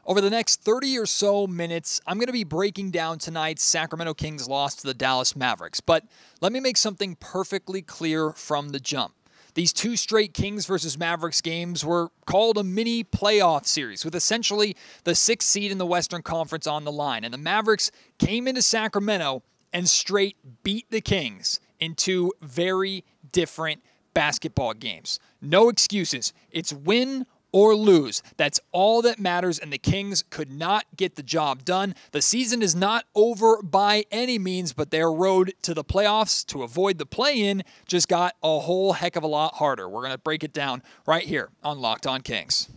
Over the next 30 or so minutes, I'm going to be breaking down tonight's Sacramento Kings loss to the Dallas Mavericks. But let me make something perfectly clear from the jump. These two straight Kings versus Mavericks games were called a mini playoff series with essentially the 6th seed in the Western Conference on the line. And the Mavericks came into Sacramento and straight beat the Kings in two very different basketball games. No excuses. It's win or lose. That's all that matters, and the Kings could not get the job done. The season is not over by any means, but their road to the playoffs to avoid the play-in just got a whole heck of a lot harder. We're going to break it down right here on Locked On Kings.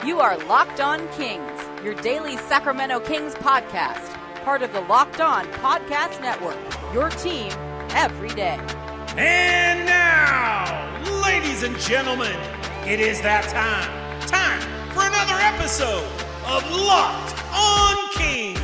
You are Locked On Kings, your daily Sacramento Kings podcast, part of the Locked On Podcast Network, your team every day. And now, ladies and gentlemen, it is that time for another episode of Locked On Kings.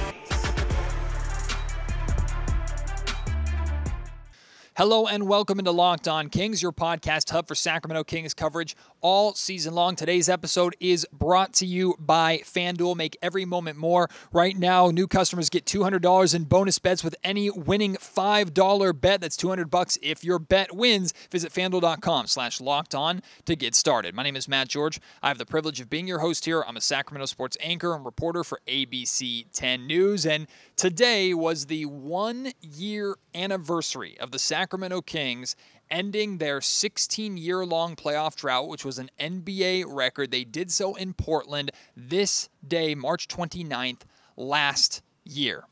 Hello and welcome into Locked On Kings, your podcast hub for Sacramento Kings coverage all season long. Today's episode is brought to you by FanDuel. Make every moment more. Right now, new customers get $200 in bonus bets with any winning $5 bet. That's $200 if your bet wins. Visit FanDuel.com/LockedOn to get started. My name is Matt George. I have the privilege of being your host here. I'm a Sacramento sports anchor and reporter for ABC 10 News. And today was the 1-year anniversary of the Sacramento Kings ending their 16-year-long playoff drought, which was an NBA record. They did so in Portland this day, March 29th, last year.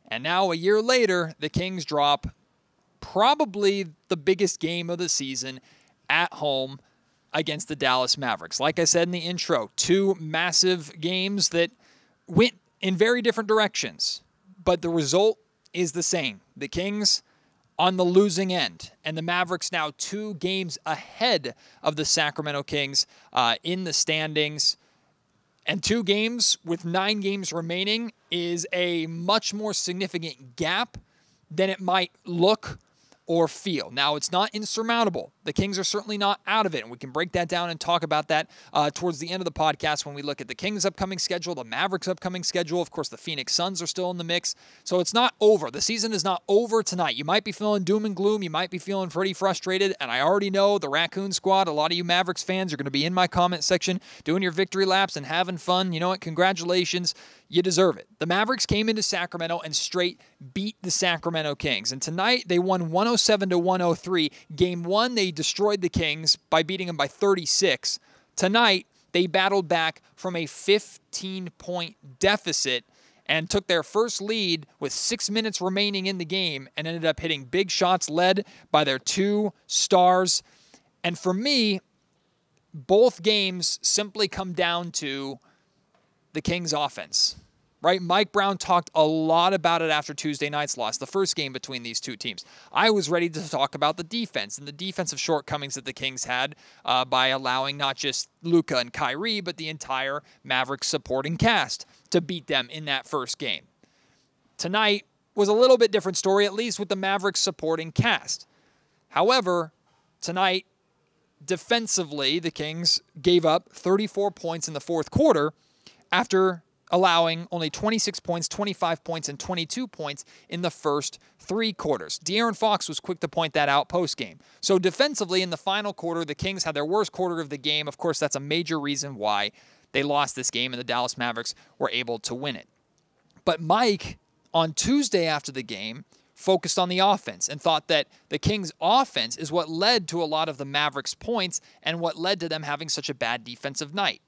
And now, a year later, the Kings drop probably the biggest game of the season at home against the Dallas Mavericks. Like I said in the intro, two massive games that went in very different directions, but the result is the same. The Kings on the losing end, and the Mavericks now 2 games ahead of the Sacramento Kings in the standings. And 2 games with 9 games remaining is a much more significant gap than it might look or feel. Now, it's not insurmountable. The Kings are certainly not out of it, and we can break that down and talk about that towards the end of the podcast when we look at the Kings' upcoming schedule, the Mavericks' upcoming schedule. Of course, the Phoenix Suns are still in the mix, so it's not over. The season is not over tonight. You might be feeling doom and gloom. You might be feeling pretty frustrated, and I already know the Raccoon Squad, a lot of you Mavericks fans are going to be in my comment section doing your victory laps and having fun. You know what? Congratulations. You deserve it. The Mavericks came into Sacramento and straight beat the Sacramento Kings. And tonight, they won 107-103. Game 1, they destroyed the Kings by beating them by 36. Tonight, they battled back from a 15-point deficit and took their first lead with 6 minutes remaining in the game and ended up hitting big shots led by their 2 stars. And for me, both games simply come down to the Kings' offense, right? Mike Brown talked a lot about it after Tuesday night's loss, the first game between these two teams. I was ready to talk about the defense and the defensive shortcomings that the Kings had by allowing not just Luka and Kyrie, but the entire Mavericks supporting cast to beat them in that first game. Tonight was a little bit different story, at least with the Mavericks supporting cast. However, tonight, defensively, the Kings gave up 34 points in the fourth quarter, after allowing only 26 points, 25 points, and 22 points in the first 3 quarters. DeAaron Fox was quick to point that out post-game. So defensively, in the final quarter, the Kings had their worst quarter of the game. Of course, that's a major reason why they lost this game, and the Dallas Mavericks were able to win it. But Mike, on Tuesday after the game, focused on the offense and thought that the Kings' offense is what led to a lot of the Mavericks' points and what led to them having such a bad defensive night.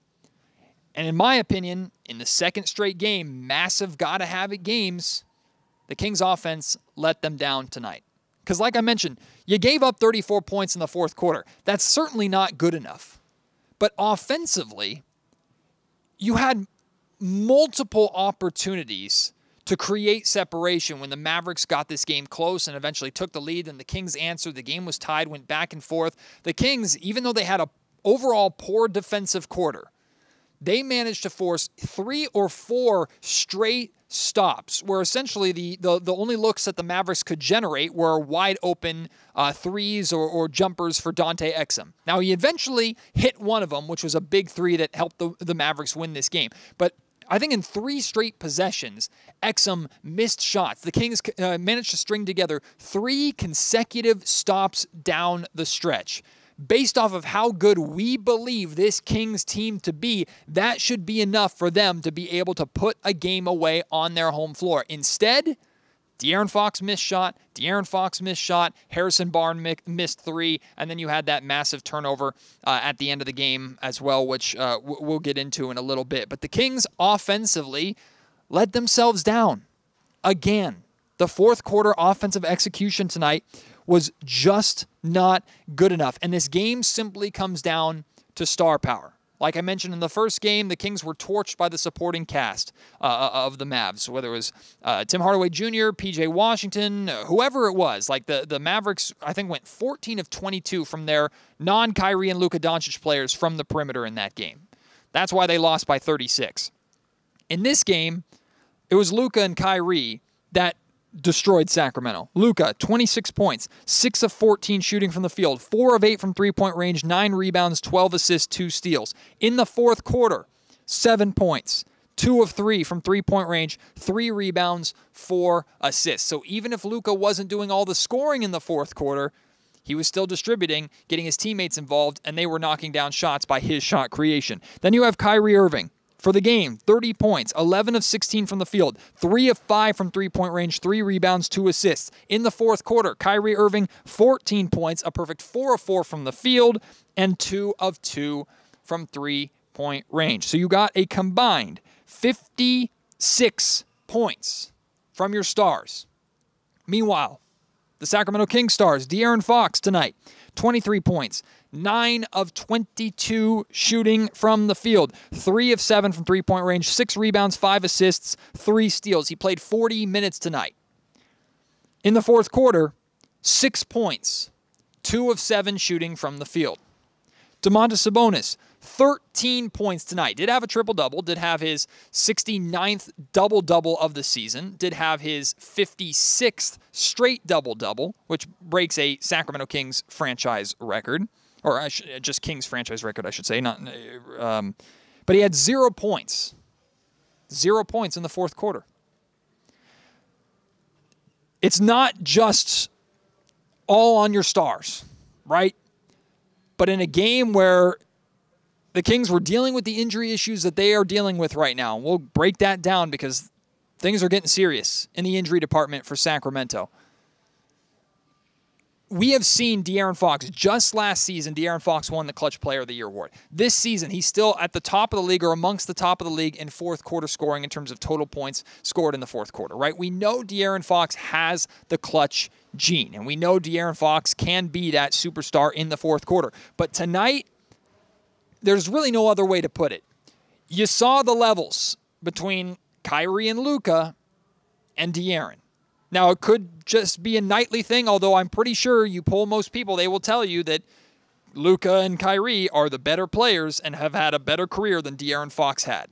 And in my opinion, in the second straight game, massive gotta-have-it games, the Kings' offense let them down tonight. Because like I mentioned, you gave up 34 points in the fourth quarter. That's certainly not good enough. But offensively, you had multiple opportunities to create separation when the Mavericks got this game close and eventually took the lead, and the Kings answered. The game was tied, went back and forth. The Kings, even though they had an overall poor defensive quarter, they managed to force 3 or 4 straight stops where essentially the only looks that the Mavericks could generate were wide open threes or jumpers for Dante Exum. Now, he eventually hit one of them, which was a big 3 that helped the Mavericks win this game. But I think in 3 straight possessions, Exum missed shots. The Kings managed to string together 3 consecutive stops down the stretch. Based off of how good we believe this Kings team to be, that should be enough for them to be able to put a game away on their home floor. Instead, DeAaron Fox missed shot, Harrison Barnes missed 3, and then you had that massive turnover at the end of the game as well, which we'll get into in a little bit. But the Kings offensively let themselves down again. The fourth quarter offensive execution tonight was just not good enough. And this game simply comes down to star power. Like I mentioned in the first game, the Kings were torched by the supporting cast of the Mavs, whether it was Tim Hardaway Jr., P.J. Washington, whoever it was. Like the Mavericks, I think, went 14 of 22 from their non-Kyrie and Luka Doncic players from the perimeter in that game. That's why they lost by 36. In this game, it was Luka and Kyrie that destroyed Sacramento. Luka, 26 points, 6 of 14 shooting from the field, 4 of 8 from three-point range, 9 rebounds, 12 assists, 2 steals. In the fourth quarter, 7 points, 2 of 3 from three-point range, 3 rebounds, 4 assists. So even if Luka wasn't doing all the scoring in the fourth quarter, he was still distributing, getting his teammates involved, and they were knocking down shots by his shot creation. Then you have Kyrie Irving. For the game, 30 points, 11 of 16 from the field, 3 of 5 from three-point range, 3 rebounds, 2 assists. In the fourth quarter, Kyrie Irving, 14 points, a perfect 4 of 4 from the field, and 2 of 2 from three-point range. So you got a combined 56 points from your stars. Meanwhile, the Sacramento Kings stars, DeAaron Fox tonight, 23 points, 9 of 22 shooting from the field, 3 of 7 from three-point range, 6 rebounds, 5 assists, 3 steals. He played 40 minutes tonight. In the fourth quarter, 6 points, 2 of 7 shooting from the field. Domantas Sabonis, 13 points tonight. Did have a triple-double, did have his 69th double-double of the season, did have his 56th straight double-double, which breaks a Sacramento Kings franchise record. Or just Kings franchise record, I should say. But he had 0 points. 0 points in the fourth quarter. It's not just all on your stars, right? But in a game where the Kings were dealing with the injury issues that they are dealing with right now, we'll break that down because things are getting serious in the injury department for Sacramento. We have seen DeAaron Fox. Just last season, DeAaron Fox won the Clutch Player of the Year award. This season, he's still at the top of the league or amongst the top of the league in fourth quarter scoring in terms of total points scored in the fourth quarter, right? We know DeAaron Fox has the clutch gene, and we know DeAaron Fox can be that superstar in the fourth quarter. But tonight, there's really no other way to put it. You saw the levels between Kyrie and Luka and DeAaron. Now, it could just be a nightly thing, although I'm pretty sure you poll most people, they will tell you that Luka and Kyrie are the better players and have had a better career than DeAaron Fox had.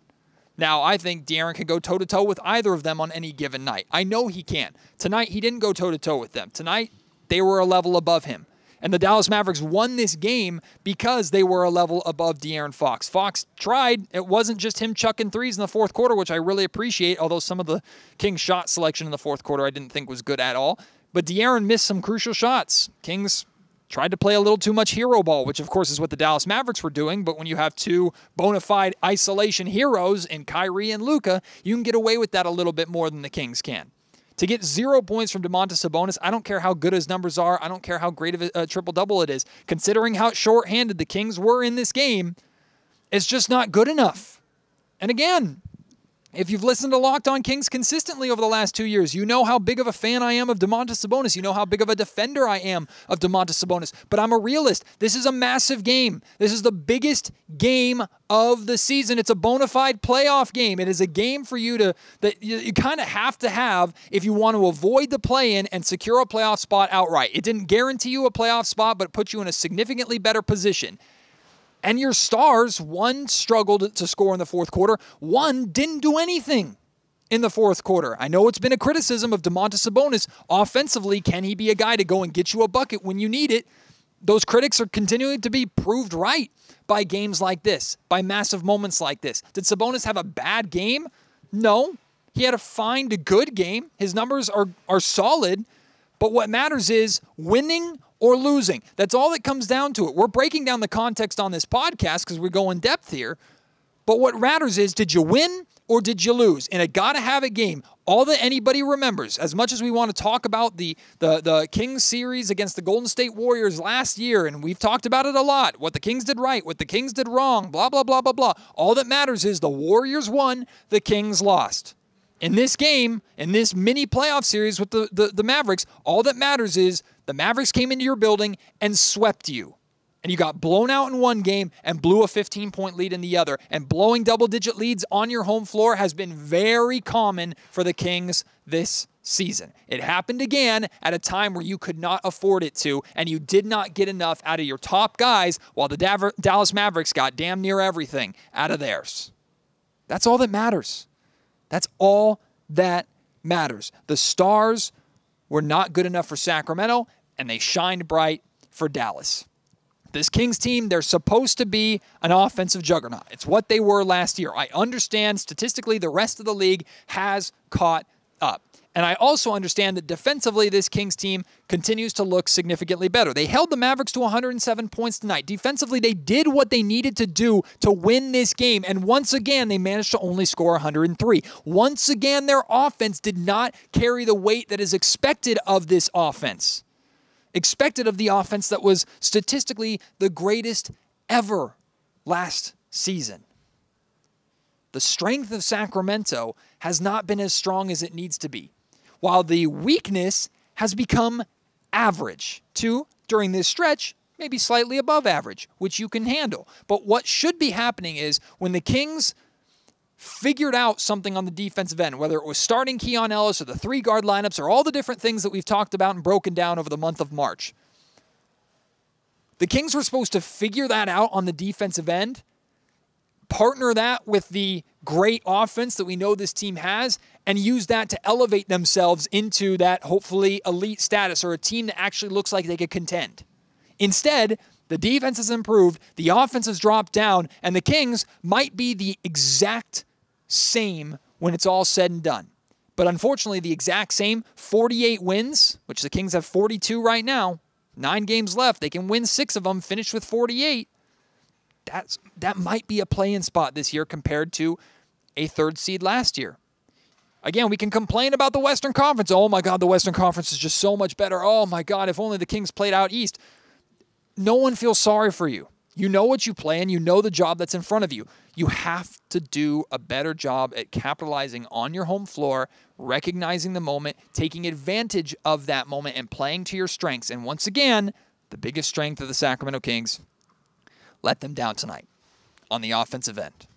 Now, I think DeAaron can go toe-to-toe with either of them on any given night. I know he can. Tonight, he didn't go toe-to-toe with them. Tonight, they were a level above him. And the Dallas Mavericks won this game because they were a level above DeAaron Fox. Fox tried. It wasn't just him chucking threes in the fourth quarter, which I really appreciate, although some of the Kings shot selection in the fourth quarter I didn't think was good at all. But DeAaron missed some crucial shots. Kings tried to play a little too much hero ball, which, of course, is what the Dallas Mavericks were doing. But when you have two bona fide isolation heroes in Kyrie and Luka, you can get away with that a little bit more than the Kings can. To get 0 points from Domantas Sabonis, I don't care how good his numbers are. I don't care how great of a triple-double it is. Considering how short-handed the Kings were in this game, it's just not good enough. And again, if you've listened to Locked On Kings consistently over the last 2 years, you know how big of a fan I am of Domantas Sabonis. You know how big of a defender I am of Domantas Sabonis. But I'm a realist. This is a massive game. This is the biggest game of the season. It's a bona fide playoff game. It is a game for you that you kind of have to have if you want to avoid the play-in and secure a playoff spot outright. It didn't guarantee you a playoff spot, but it puts you in a significantly better position. And your stars, one struggled to score in the fourth quarter, one didn't do anything in the fourth quarter. I know it's been a criticism of Domantas Sabonis. Offensively, can he be a guy to go and get you a bucket when you need it? Those critics are continuing to be proved right by games like this, by massive moments like this. Did Sabonis have a bad game? No. He had a fine to good game. His numbers are solid. But what matters is winning or losing. That's all that comes down to it. We're breaking down the context on this podcast because we go in depth here. But what matters is, did you win or did you lose? In a gotta-have-it game, all that anybody remembers, as much as we want to talk about the Kings series against the Golden State Warriors last year, and we've talked about it a lot, what the Kings did right, what the Kings did wrong, blah, blah, blah, blah, blah. All that matters is the Warriors won, the Kings lost. In this game, in this mini playoff series with the Mavericks, all that matters is the Mavericks came into your building and swept you. And you got blown out in one game and blew a 15-point lead in the other. And blowing double-digit leads on your home floor has been very common for the Kings this season. It happened again at a time where you could not afford it to, and you did not get enough out of your top guys while the Dallas Mavericks got damn near everything out of theirs. That's all that matters. That's all that matters. The stars were not good enough for Sacramento, and they shined bright for Dallas. This Kings team, they're supposed to be an offensive juggernaut. It's what they were last year. I understand statistically the rest of the league has caught up. And I also understand that defensively this Kings team continues to look significantly better. They held the Mavericks to 107 points tonight. Defensively, they did what they needed to do to win this game. And once again, they managed to only score 103. Once again, their offense did not carry the weight that is expected of this offense. Expected of the offense that was statistically the greatest ever last season. The strength of Sacramento has not been as strong as it needs to be, while the weakness has become average to, during this stretch, maybe slightly above average, which you can handle. But what should be happening is when the Kings figured out something on the defensive end, whether it was starting Keon Ellis or the three-guard lineups or all the different things that we've talked about and broken down over the month of March. The Kings were supposed to figure that out on the defensive end, partner that with the great offense that we know this team has, and use that to elevate themselves into that hopefully elite status or a team that actually looks like they could contend. Instead, the defense has improved, the offense has dropped down, and the Kings might be the exact same when it's all said and done. But unfortunately, the exact same 48 wins, which the Kings have 42 right now, 9 games left. They can win 6 of them, finish with 48. That might be a play-in spot this year compared to a 3rd seed last year. Again, we can complain about the Western Conference. Oh my God, the Western Conference is just so much better. Oh my God, if only the Kings played out East. No one feels sorry for you. You know what you play and you know the job that's in front of you. You have to do a better job at capitalizing on your home floor, recognizing the moment, taking advantage of that moment, and playing to your strengths. And once again, the biggest strength of the Sacramento Kings, let them down tonight on the offensive end.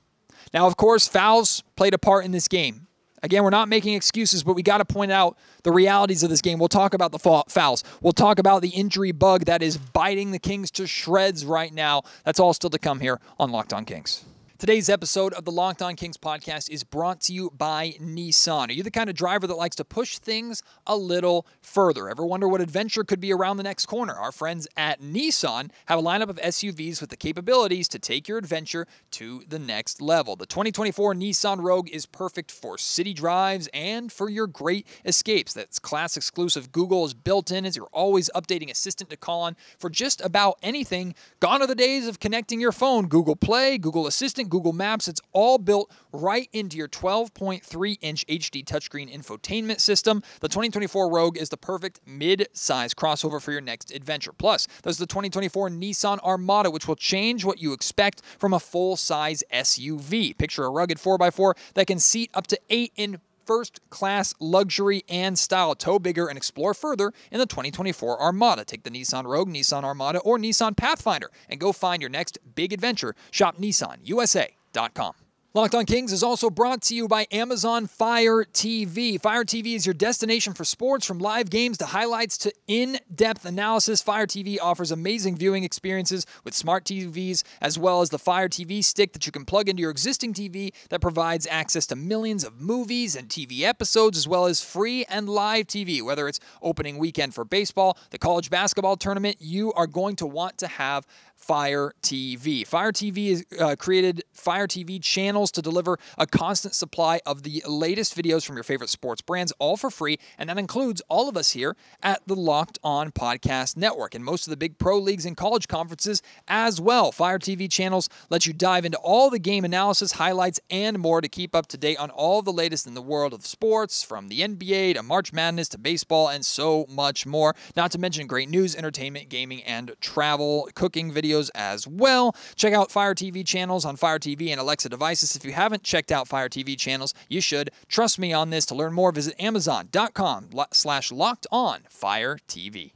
Now, of course, fouls played a part in this game. Again, we're not making excuses, but we got to point out the realities of this game. We'll talk about the fouls. We'll talk about the injury bug that is biting the Kings to shreds right now. That's all still to come here on Locked On Kings. Today's episode of the Locked On Kings podcast is brought to you by Nissan. Are you the kind of driver that likes to push things a little further? Ever wonder what adventure could be around the next corner? Our friends at Nissan have a lineup of SUVs with the capabilities to take your adventure to the next level. The 2024 Nissan Rogue is perfect for city drives and for your great escapes. That's class exclusive. Google is built in as your always updating assistant to call on for just about anything. Gone are the days of connecting your phone. Google Play, Google Assistant, Google Maps, it's all built right into your 12.3-inch HD touchscreen infotainment system. The 2024 Rogue is the perfect mid-size crossover for your next adventure. Plus, there's the 2024 Nissan Armada, which will change what you expect from a full-size SUV. Picture a rugged 4x4 that can seat up to 8 in first-class luxury and style. Tow bigger and explore further in the 2024 Armada. Take the Nissan Rogue, Nissan Armada, or Nissan Pathfinder and go find your next big adventure. Shop NissanUSA.com. Locked On Kings is also brought to you by Amazon Fire TV. Fire TV is your destination for sports, from live games to highlights to in-depth analysis. Fire TV offers amazing viewing experiences with smart TVs, as well as the Fire TV stick that you can plug into your existing TV that provides access to millions of movies and TV episodes, as well as free and live TV. Whether it's opening weekend for baseball, the college basketball tournament, you are going to want to have Fire TV. Fire TV has created Fire TV channels to deliver a constant supply of the latest videos from your favorite sports brands, all for free, and that includes all of us here at the Locked On Podcast Network and most of the big pro leagues and college conferences as well. Fire TV channels let you dive into all the game analysis, highlights, and more to keep up to date on all the latest in the world of sports, from the NBA to March Madness to baseball and so much more. Not to mention great news, entertainment, gaming, and travel, cooking videos as well. Check out Fire TV channels on Fire TV and Alexa devices. If you haven't checked out Fire TV channels, you should. Trust me on this. To learn more, visit Amazon.com/LockedOnFireTV.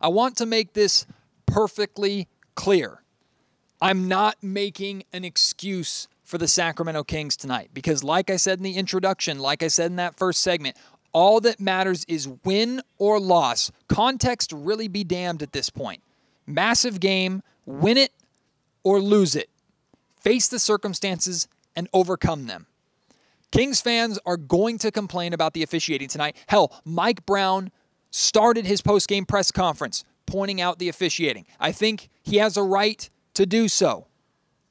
I want to make this perfectly clear. I'm not making an excuse for the Sacramento Kings tonight because, like I said in the introduction, like I said in that first segment, all that matters is win or loss. Context really be damned at this point. Massive game. Win it or lose it. Face the circumstances and overcome them. Kings fans are going to complain about the officiating tonight. Hell, Mike Brown started his post-game press conference pointing out the officiating. I think he has a right to do so.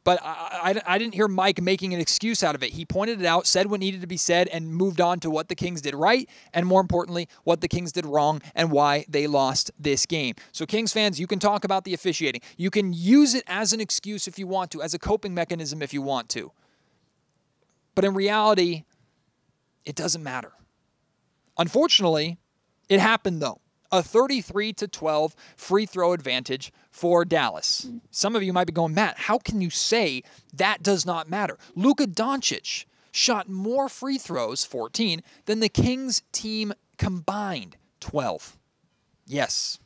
But I didn't hear Mike making an excuse out of it. He pointed it out, said what needed to be said, and moved on to what the Kings did right, and more importantly, what the Kings did wrong and why they lost this game. So Kings fans, you can talk about the officiating. You can use it as an excuse if you want to, as a coping mechanism if you want to. But in reality, it doesn't matter. Unfortunately, it happened though. A 33-12 free throw advantage for Dallas. Some of you might be going, Matt, how can you say that does not matter? Luka Doncic shot more free throws, 14, than the Kings team combined, 12. Yes,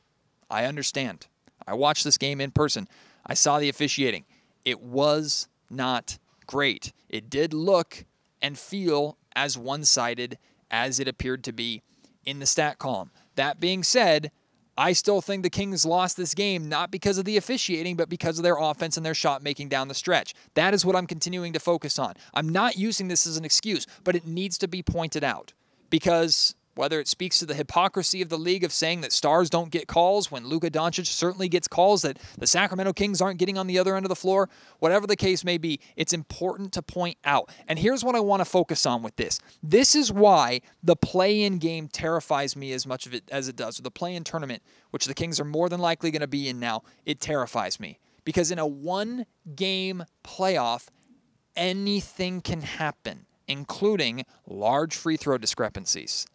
I understand. I watched this game in person. I saw the officiating. It was not great. It did look and feel as one-sided as it appeared to be in the stat column. That being said, I still think the Kings lost this game not because of the officiating, but because of their offense and their shot making down the stretch. That is what I'm continuing to focus on. I'm not using this as an excuse, but it needs to be pointed out because whether it speaks to the hypocrisy of the league of saying that stars don't get calls when Luka Doncic certainly gets calls that the Sacramento Kings aren't getting on the other end of the floor, whatever the case may be, it's important to point out. And here's what I want to focus on with this. This is why the play-in game terrifies me as much of it as it does. Or the play-in tournament, which the Kings are more than likely going to be in now, it terrifies me. Because in a one-game playoff, anything can happen, including large free throw discrepancies.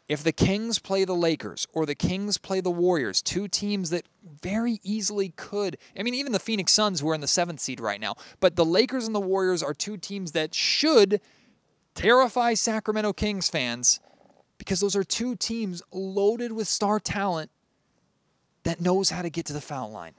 If the Kings play the Lakers or the Kings play the Warriors, two teams that very easily could, I mean, even the Phoenix Suns, who are in the 7th seed right now, but the Lakers and the Warriors are two teams that should terrify Sacramento Kings fans because those are two teams loaded with star talent that knows how to get to the foul line.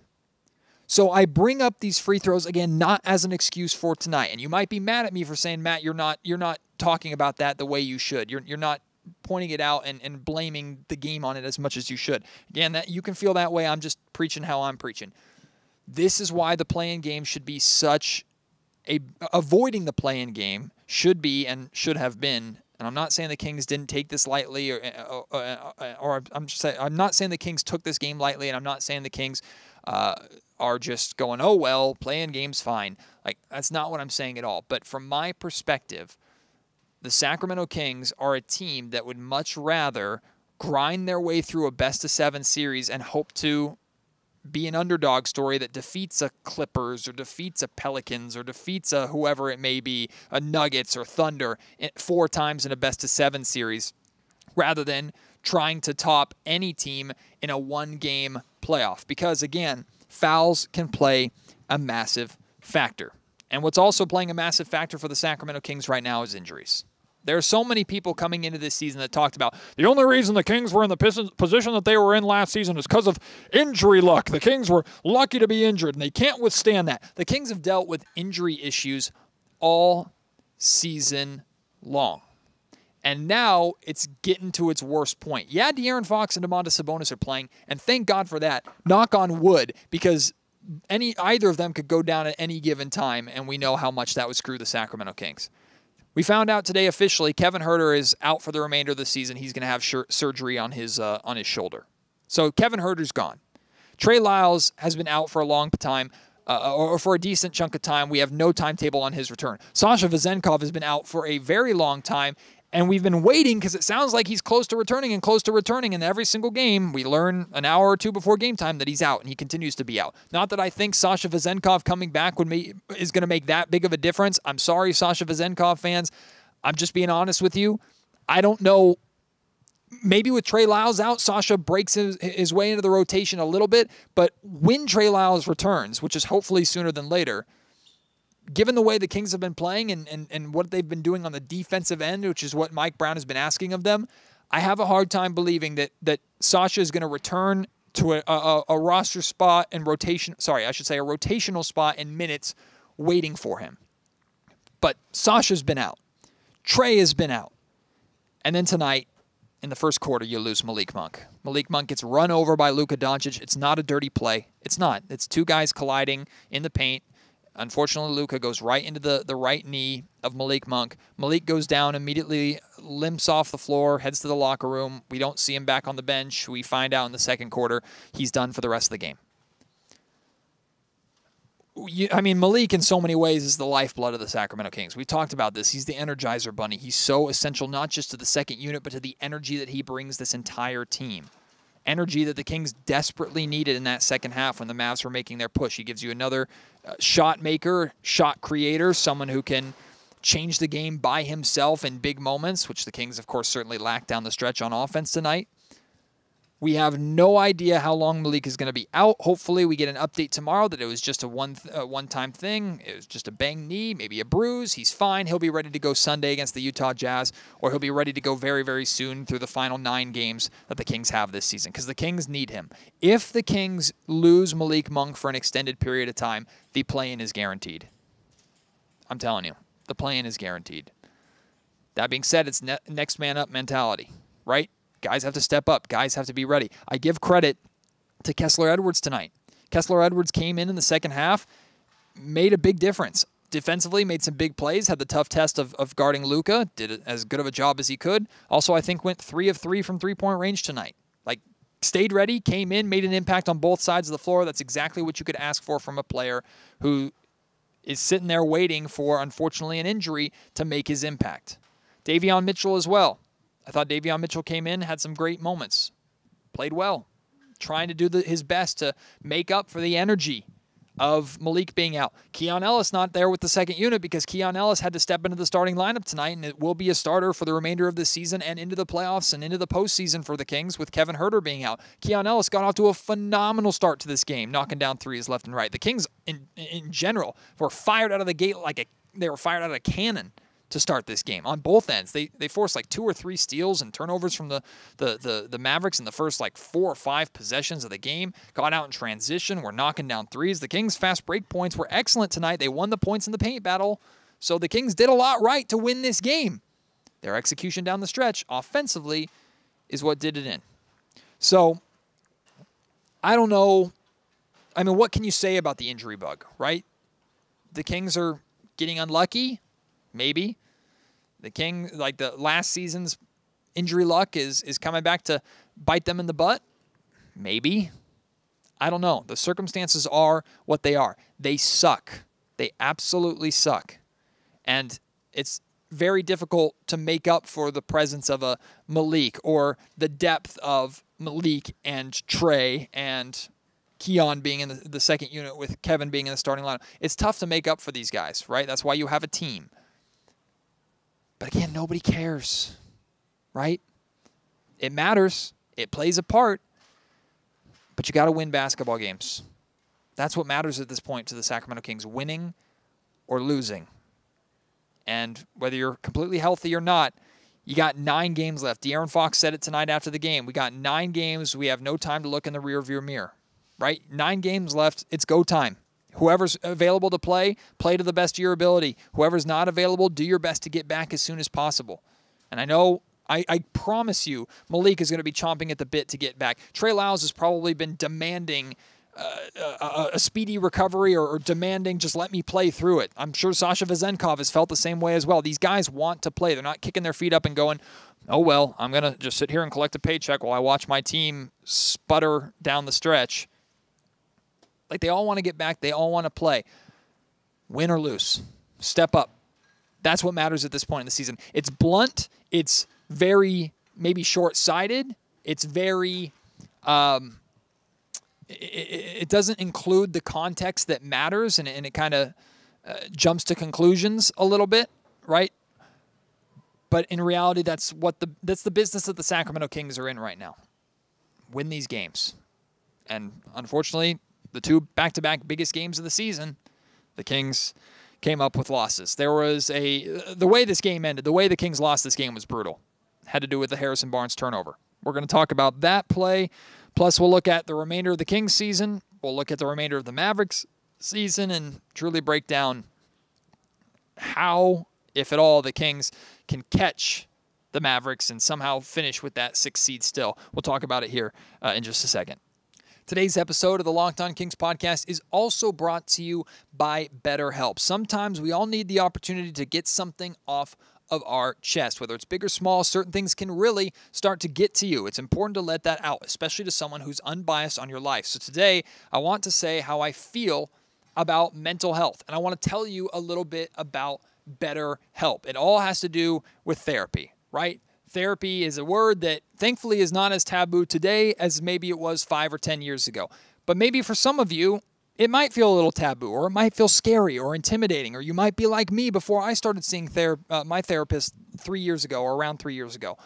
So I bring up these free throws, again, not as an excuse for tonight. And you might be mad at me for saying, Matt, you're not talking about that the way you should. You're not pointing it out and blaming the game on it as much as you should. Again, that you can feel that way. I'm just preaching how I'm preaching. This is why the play-in game should be avoiding the play-in game should be and should have been. And I'm not saying the Kings didn't take this lightly, or I'm not saying the Kings took this game lightly, and I'm not saying the Kings are just going, oh well, play-in game's fine. Like, that's not what I'm saying at all. But from my perspective, the Sacramento Kings are a team that would much rather grind their way through a best-of-7 series and hope to be an underdog story that defeats a Clippers or defeats a Pelicans or defeats a whoever it may be, a Nuggets or Thunder 4 times in a best-of-7 series, rather than trying to top any team in a one-game playoff. Because, again, fouls can play a massive factor. And what's also playing a massive factor for the Sacramento Kings right now is injuries. There are so many people coming into this season that talked about the only reason the Kings were in the position that they were in last season is because of injury luck. The Kings were lucky to be injured, and they can't withstand that. The Kings have dealt with injury issues all season long. And now it's getting to its worst point. Yeah, DeAaron Fox and Domantas Sabonis are playing, and thank God for that. Knock on wood, because either of them could go down at any given time, and we know how much that would screw the Sacramento Kings. We found out today officially Kevin Huerter is out for the remainder of the season. He's going to have surgery on his shoulder. So Kevin Huerter's gone. Trey Lyles has been out for a long time, or for a decent chunk of time. We have no timetable on his return. Sasha Vezenkov has been out for a very long time, and we've been waiting because it sounds like he's close to returning. And every single game, we learn an hour or two before game time that he's out, and he continues to be out. Not that I think Sasha Vezenkov coming back is going to make that big of a difference. I'm sorry, Sasha Vezenkov fans. I'm just being honest with you. I don't know. Maybe with Trey Lyles out, Sasha breaks his way into the rotation a little bit. But when Trey Lyles returns, which is hopefully sooner than later, given the way the Kings have been playing and what they've been doing on the defensive end, which is what Mike Brown has been asking of them, I have a hard time believing that Sasha is going to return to a roster spot and rotation. Sorry, I should say a rotational spot in minutes waiting for him. But Sasha's been out. Trey has been out. And then tonight, in the first quarter, you lose Malik Monk. Malik Monk gets run over by Luka Doncic. It's not a dirty play. It's not. It's two guys colliding in the paint. Unfortunately, Luka goes right into the right knee of Malik Monk. Malik goes down, immediately limps off the floor, heads to the locker room. We don't see him back on the bench. We find out in the second quarter he's done for the rest of the game. Malik in so many ways is the lifeblood of the Sacramento Kings. We talked about this. He's the Energizer Bunny. He's so essential not just to the second unit, but to the energy that he brings this entire team. Energy that the Kings desperately needed in that second half when the Mavs were making their push. He gives you another shot maker, shot creator, someone who can change the game by himself in big moments, which the Kings, of course, certainly lacked down the stretch on offense tonight. We have no idea how long Malik is going to be out. Hopefully we get an update tomorrow that it was just a one-time thing. It was just a banged knee, maybe a bruise. He's fine. He'll be ready to go Sunday against the Utah Jazz, or he'll be ready to go very, very soon through the final 9 games that the Kings have this season, because the Kings need him. If the Kings lose Malik Monk for an extended period of time, the play-in is guaranteed. I'm telling you, the play-in is guaranteed. That being said, it's next man up mentality, right? Guys have to step up. Guys have to be ready. I give credit to Kessler Edwards tonight. Kessler Edwards came in the second half, made a big difference. Defensively, made some big plays, had the tough test of guarding Luka, did as good of a job as he could. Also, I think went 3 of 3 from three-point range tonight. Stayed ready, came in, made an impact on both sides of the floor. That's exactly what you could ask for from a player who is sitting there waiting for, unfortunately, an injury to make his impact. Davion Mitchell as well. I thought Davion Mitchell came in, had some great moments, played well, trying to do his best to make up for the energy of Malik being out. Keon Ellis not there with the second unit because Keon Ellis had to step into the starting lineup tonight, and it will be a starter for the remainder of the season and into the playoffs and into the postseason for the Kings with Kevin Huerter being out. Keon Ellis got off to a phenomenal start to this game, knocking down threes left and right. The Kings, in general, were fired out of the gate they were fired out of a cannon to start this game on both ends. They forced 2 or 3 steals and turnovers from the Mavericks in the first 4 or 5 possessions of the game. Got out in transition. Were knocking down threes. The Kings' fast break points were excellent tonight. They won the points in the paint battle. So the Kings did a lot right to win this game. Their execution down the stretch offensively is what did it in. So I don't know. What can you say about the injury bug, right? The Kings are getting unlucky. Maybe. The King, the last season's injury luck is coming back to bite them in the butt. Maybe. I don't know. The circumstances are what they are. They suck. They absolutely suck. And it's very difficult to make up for the presence of a Malik or the depth of Malik and Trey and Keon being in the second unit with Kevin being in the starting lineup. It's tough to make up for these guys, right? That's why you have a team. But again, nobody cares, right? It matters. It plays a part. But you got to win basketball games. That's what matters at this point to the Sacramento Kings, winning or losing. And whether you're completely healthy or not, you got 9 games left. DeAaron Fox said it tonight after the game. We got 9 games. We have no time to look in the rearview mirror, right? 9 games left. It's go time. Whoever's available to play to the best of your ability. Whoever's not available, do your best to get back as soon as possible. And I know, I promise you, Malik is going to be chomping at the bit to get back. Trey Lyles has probably been demanding a speedy recovery or demanding just let me play through it. I'm sure Sasha Vezenkov has felt the same way as well. These guys want to play. They're not kicking their feet up and going, oh, well, I'm going to just sit here and collect a paycheck while I watch my team sputter down the stretch. Like, they all want to get back. They all want to play. Win or lose. Step up. That's what matters at this point in the season. It's blunt. It's very maybe short-sighted. It's very... It doesn't include the context that matters, and it kind of jumps to conclusions a little bit, right? But in reality, that's the business that the Sacramento Kings are in right now. Win these games. And unfortunately, the two back-to-back biggest games of the season, the Kings came up with losses. There was the way this game ended, the way the Kings lost this game was brutal. Had to do with the Harrison Barnes turnover. We're going to talk about that play. Plus, we'll look at the remainder of the Kings season. We'll look at the remainder of the Mavericks season and truly break down how, if at all, the Kings can catch the Mavericks and somehow finish with that 6th seed still. We'll talk about it here in just a second. Today's episode of the Locked On Kings podcast is also brought to you by BetterHelp. Sometimes we all need the opportunity to get something off of our chest. Whether it's big or small, certain things can really start to get to you. It's important to let that out, especially to someone who's unbiased on your life. So today, I want to say how I feel about mental health, and I want to tell you a little bit about BetterHelp. It all has to do with therapy, right? Therapy is a word that thankfully is not as taboo today as maybe it was 5 or 10 years ago. But maybe for some of you, it might feel a little taboo, or it might feel scary or intimidating, or you might be like me before I started seeing my therapist 3 years ago, or around 3 years ago.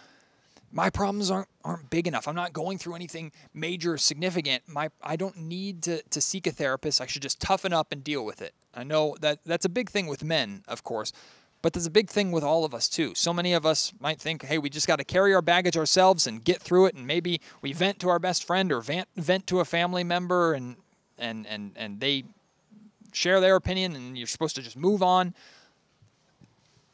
My problems aren't big enough. I'm not going through anything major or significant. I don't need to seek a therapist. I should just toughen up and deal with it. I know that's a big thing with men, of course, but there's a big thing with all of us too. So many of us might think, hey, we just got to carry our baggage ourselves and get through it, and maybe we vent to our best friend or vent to a family member, and they share their opinion, and you're supposed to just move on.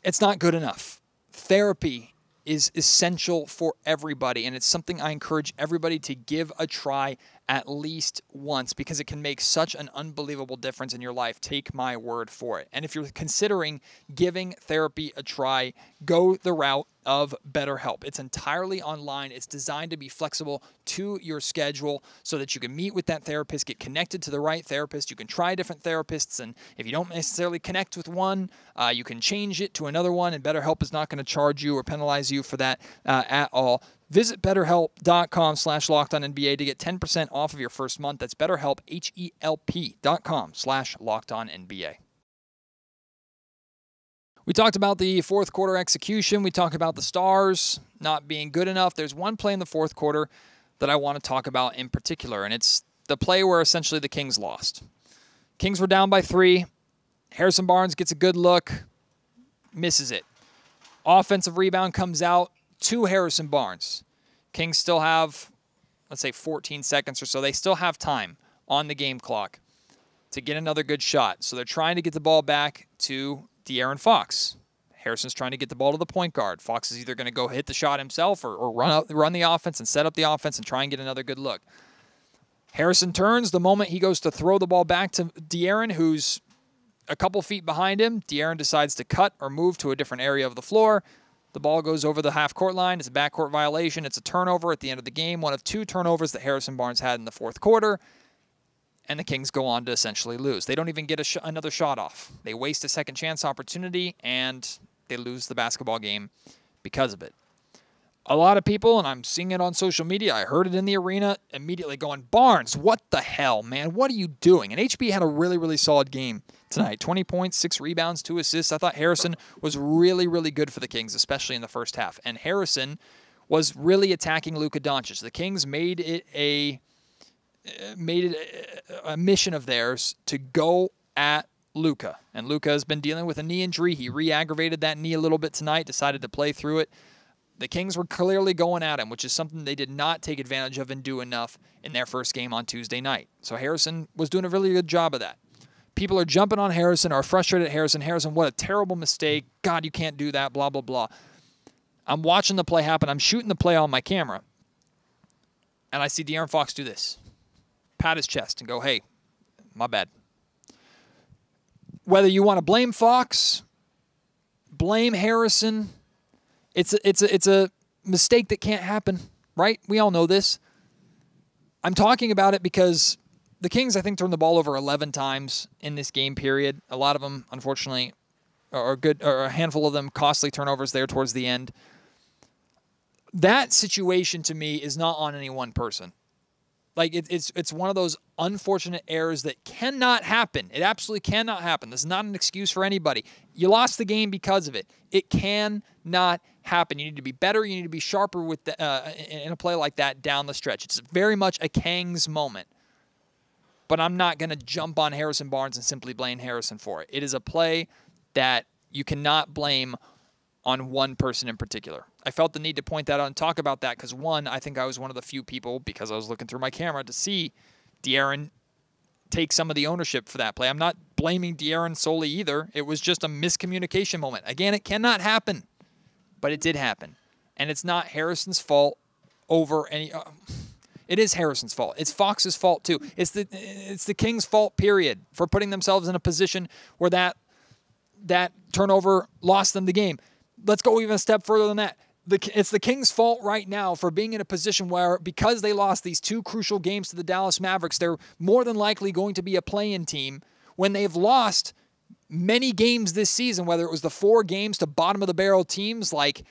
It's not good enough. Therapy is essential for everybody, and it's something I encourage everybody to give a try at least once, because it can make such an unbelievable difference in your life. Take my word for it. And if you're considering giving therapy a try, go the route of BetterHelp. It's entirely online. It's designed to be flexible to your schedule so that you can meet with that therapist, get connected to the right therapist. You can try different therapists, and if you don't necessarily connect with one, you can change it to another one, and BetterHelp is not going to charge you or penalize you for that at all. Visit BetterHelp.com/LockedOnNBA to get 10% off of your first month. That's BetterHelp, HELP.com/LockedOnNBA. We talked about the fourth quarter execution. We talked about the Stars not being good enough. There's one play in the fourth quarter that I want to talk about in particular, and it's the play where essentially the Kings lost. Kings were down by 3. Harrison Barnes gets a good look, misses it. Offensive rebound comes out to Harrison Barnes. Kings still have, let's say, 14 seconds or so. They still have time on the game clock to get another good shot. So they're trying to get the ball back to DeAaron Fox. Harrison's trying to get the ball to the point guard. Fox is either going to go hit the shot himself or run the offense and set up the offense and try and get another good look. Harrison turns. The moment he goes to throw the ball back to DeAaron, who's a couple feet behind him, DeAaron decides to cut or move to a different area of the floor. The ball goes over the half-court line. It's a backcourt violation. It's a turnover at the end of the game, one of 2 turnovers that Harrison Barnes had in the fourth quarter, and the Kings go on to essentially lose. They don't even get another shot off. They waste a second-chance opportunity, and they lose the basketball game because of it. A lot of people, and I'm seeing it on social media, I heard it in the arena, immediately going, Barnes, what the hell, man? What are you doing? And HB had a really, really solid game tonight. 20 points, 6 rebounds, 2 assists. I thought Harrison was really, really good for the Kings, especially in the first half. And Harrison was really attacking Luka Doncic. The Kings made it a mission of theirs to go at Luka. And Luka has been dealing with a knee injury. He re-aggravated that knee a little bit tonight, decided to play through it. The Kings were clearly going at him, which is something they did not take advantage of and do enough in their first game on Tuesday night. So Harrison was doing a really good job of that. People are jumping on Harrison, are frustrated at Harrison. Harrison, what a terrible mistake. God, you can't do that, blah, blah, blah. I'm watching the play happen. I'm shooting the play on my camera. And I see DeAaron Fox do this. Pat his chest and go, hey, my bad. Whether you want to blame Fox, blame Harrison, it's a mistake that can't happen, right? We all know this. I'm talking about it because the Kings, I think, turned the ball over 11 times in this game period. A lot of them, unfortunately, are good, or a handful of them costly turnovers there towards the end. That situation, to me, is not on any one person. Like, it's one of those unfortunate errors that cannot happen. It absolutely cannot happen. This is not an excuse for anybody. You lost the game because of it. It cannot happen. You need to be better. You need to be sharper with in a play like that down the stretch. It's very much a Kings moment. But I'm not going to jump on Harrison Barnes and simply blame Harrison for it. It is a play that you cannot blame on one person in particular. I felt the need to point that out and talk about that because, one, I think I was one of the few people, because I was looking through my camera, to see DeAaron take some of the ownership for that play. I'm not blaming DeAaron solely either. It was just a miscommunication moment. Again, it cannot happen, but it did happen. And it's not Harrison's fault over any... it is Harrison's fault. It's Fox's fault, too. It's the Kings' fault, period, for putting themselves in a position where that turnover lost them the game. Let's go even a step further than that. It's the Kings' fault right now for being in a position where, because they lost these two crucial games to the Dallas Mavericks, they're more than likely going to be a play-in team when they've lost many games this season, whether it was the 4 games to bottom-of-the-barrel teams like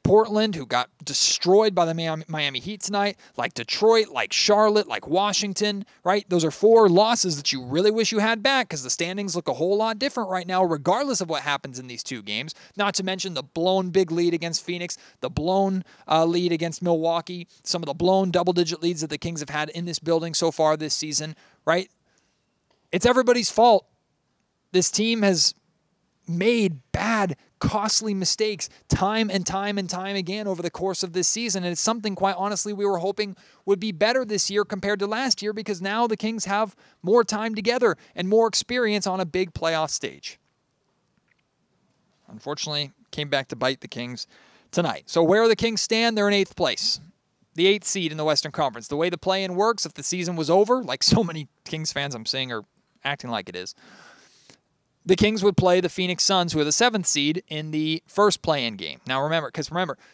Portland, who got destroyed by the Miami Heat tonight, like Detroit, like Charlotte, like Washington, right? Those are 4 losses that you really wish you had back because the standings look a whole lot different right now, regardless of what happens in these 2 games, not to mention the blown big lead against Phoenix, the blown lead against Milwaukee, some of the blown double-digit leads that the Kings have had in this building so far this season, right? It's everybody's fault. This team has made bad, costly mistakes time and time and time again over the course of this season, and it's something, quite honestly, we were hoping would be better this year compared to last year because now the Kings have more time together and more experience on a big playoff stage. Unfortunately, came back to bite the Kings tonight. So where the Kings stand, they're in 8th place. The 8th seed in the Western Conference. The way the play-in works, if the season was over, like so many Kings fans I'm seeing are acting like it is, the Kings would play the Phoenix Suns, who are the 7th seed, in the first play-in game. Now remember,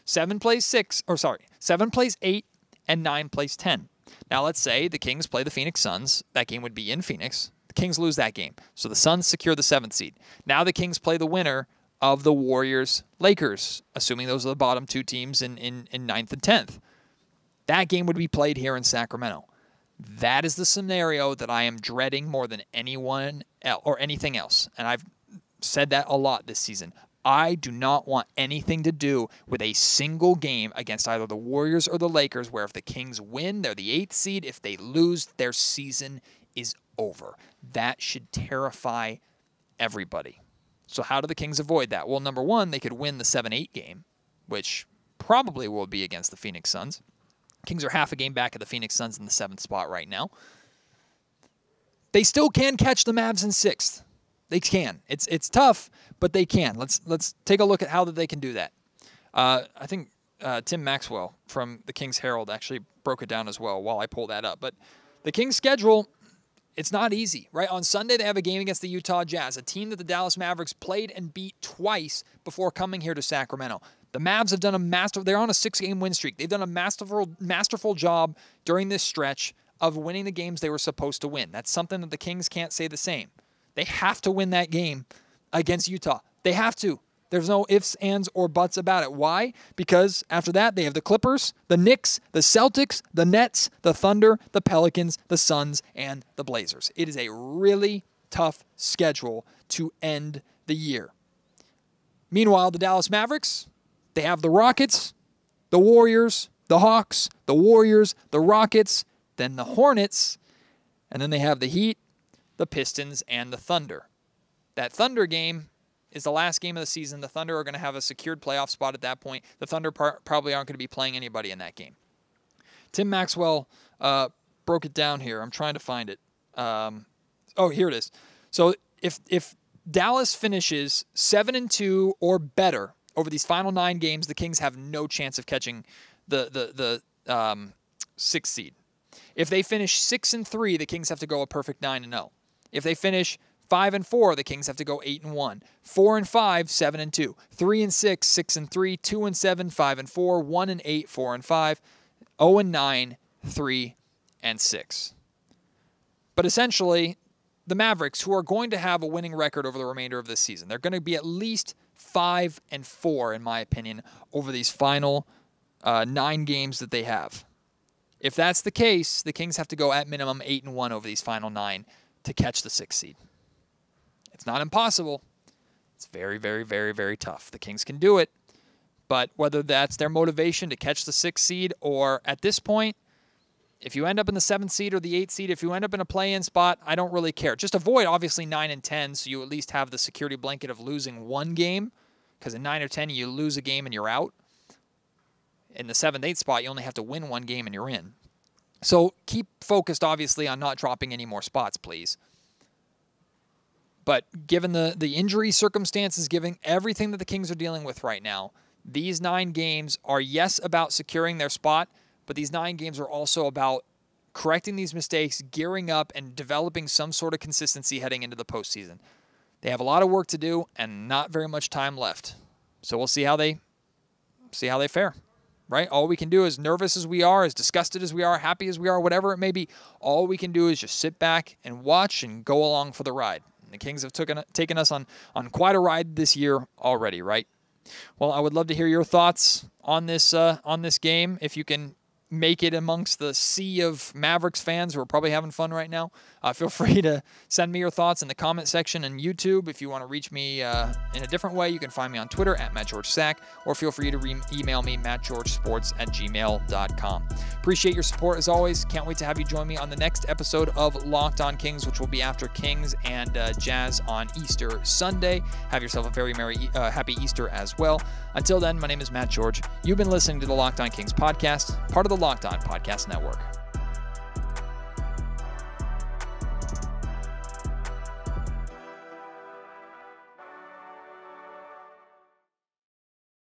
7 plays 8, and 9 plays 10. Now let's say the Kings play the Phoenix Suns. That game would be in Phoenix. The Kings lose that game. So the Suns secure the 7th seed. Now the Kings play the winner of the Warriors-Lakers, assuming those are the bottom 2 teams in 9th and 10th. That game would be played here in Sacramento. That is the scenario that I am dreading more than anyone else or anything else. And I've said that a lot this season. I do not want anything to do with a single game against either the Warriors or the Lakers where if the Kings win, they're the 8th seed. If they lose, their season is over. That should terrify everybody. So how do the Kings avoid that? Well, number one, they could win the 7-8 game, which probably will be against the Phoenix Suns. Kings are half a game back of the Phoenix Suns in the 7th spot right now. They still can catch the Mavs in 6th. They can. It's tough, but they can. Let's take a look at how they can do that. I think Tim Maxwell from the Kings Herald actually broke it down as well while I pull that up. But the Kings schedule, it's not easy, right? On Sunday, they have a game against the Utah Jazz, a team that the Dallas Mavericks played and beat twice before coming here to Sacramento. The Mavs have done they're on a 6-game win streak. They've done a masterful job during this stretch of winning the games they were supposed to win. That's something that the Kings can't say the same. They have to win that game against Utah. They have to. There's no ifs, ands, or buts about it. Why? Because after that, they have the Clippers, the Knicks, the Celtics, the Nets, the Thunder, the Pelicans, the Suns, and the Blazers. It is a really tough schedule to end the year. Meanwhile, the Dallas Mavericks, they have the Rockets, the Warriors, the Hawks, the Warriors, the Rockets, then the Hornets, and then they have the Heat, the Pistons, and the Thunder. That Thunder game is the last game of the season. The Thunder are going to have a secured playoff spot at that point. The Thunder probably aren't going to be playing anybody in that game. Tim Maxwell broke it down here. I'm trying to find it. Oh, here it is. So if Dallas finishes 7-2 or better over these final 9 games, the Kings have no chance of catching the 6th seed. If they finish 6-3, the Kings have to go a perfect 9-0. If they finish 5-4, the Kings have to go 8-1. 4-5, 7-2. 3-6, 6-3. 2-7, 5-4. 1-8, 4-5. 0-9, 3-6. But essentially, the Mavericks, who are going to have a winning record over the remainder of this season, they're going to be at least 5-4, in my opinion, over these final 9 games that they have. If that's the case, the Kings have to go at minimum 8-1 over these final 9 to catch the 6th seed. It's not impossible. It's very, very, very, very tough. The Kings can do it, but whether that's their motivation to catch the 6th seed or at this point, if you end up in the 7th seed or the 8th seed, if you end up in a play-in spot, I don't really care. Just avoid, obviously, 9 and 10, so you at least have the security blanket of losing 1 game, because in 9 or 10, you lose a game and you're out. In the 7th, 8th spot, you only have to win 1 game and you're in. So keep focused, obviously, on not dropping any more spots, please. But given the injury circumstances, given everything that the Kings are dealing with right now, these 9 games are, yes, about securing their spot, but these 9 games are also about correcting these mistakes, gearing up, and developing some sort of consistency heading into the postseason. They have a lot of work to do and not very much time left. So we'll see how they fare. Right? All we can do, as nervous as we are, as disgusted as we are, happy as we are, whatever it may be, all we can do is just sit back and watch and go along for the ride. And the Kings have taken us on quite a ride this year already, right? Well, I would love to hear your thoughts on this game. If you can make it amongst the sea of Mavericks fans who are probably having fun right now, feel free to send me your thoughts in the comment section on YouTube. If you want to reach me in a different way, you can find me on Twitter at MattGeorgeSack, or feel free to email me, mattgeorgesports@gmail.com. Appreciate your support as always. Can't wait to have you join me on the next episode of Locked On Kings, which will be after Kings and Jazz on Easter Sunday. Have yourself a very happy Easter as well. Until then, my name is Matt George. You've been listening to the Locked On Kings podcast, part of the Locked On Podcast Network.